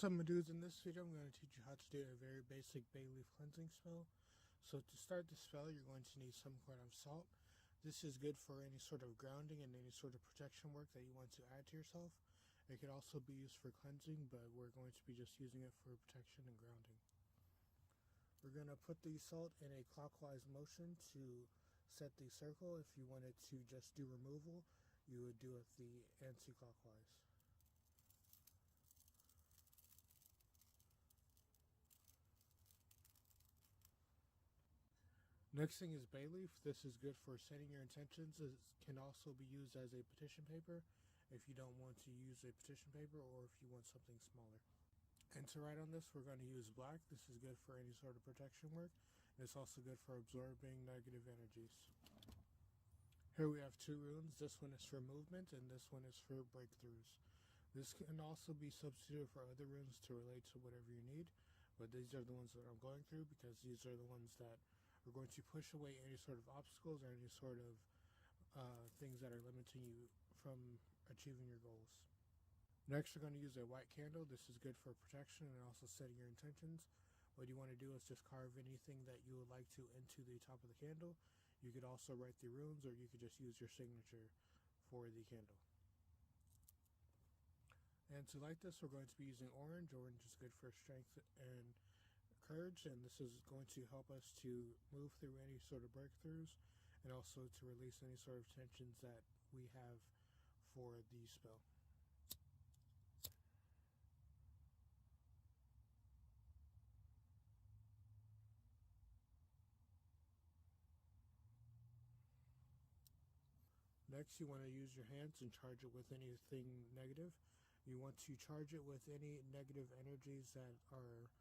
So I'm going to do is in this video, I'm going to teach you how to do a very basic bay leaf cleansing spell. So to start the spell, you're going to need some kind of salt. This is good for any sort of grounding and any sort of protection work that you want to add to yourself. It could also be used for cleansing, but we're going to be just using it for protection and grounding. We're going to put the salt in a clockwise motion to set the circle. If you wanted to just do removal, you would do it the anti-clockwise. Next thing is bay leaf. This is good for setting your intentions. It can also be used as a petition paper if you don't want to use a petition paper or if you want something smaller. And to write on this, we're going to use black. This is good for any sort of protection work. And it's also good for absorbing negative energies. Here we have two runes. This one is for movement and this one is for breakthroughs. This can also be substituted for other runes to relate to whatever you need. But these are the ones that I'm going through because these are the ones that are going to push away any sort of obstacles or any sort of things that are limiting you from achieving your goals. Next, we're going to use a white candle. This is good for protection and also setting your intentions. What you want to do is just carve anything that you would like to into the top of the candle. You could also write the runes, or you could just use your signature for the candle. And to light this, we're going to be using orange. Orange is good for strength and courage, and this is going to help us to move through any sort of breakthroughs and also to release any sort of tensions that we have for the spell. Next, you want to use your hands and charge it with anything negative. You want to charge it with any negative energies that are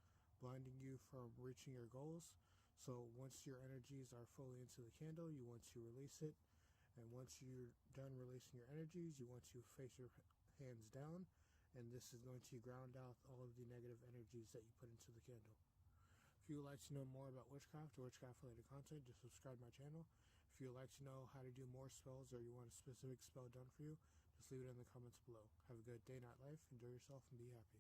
blinding you from reaching your goals. So once your energies are fully into the candle, you want to release it. And once you're done releasing your energies, you want to face your hands down. And this is going to ground out all of the negative energies that you put into the candle. If you would like to know more about witchcraft or witchcraft related content, just subscribe to my channel. If you would like to know how to do more spells or you want a specific spell done for you, just leave it in the comments below. Have a good day, night, life. Enjoy yourself and be happy.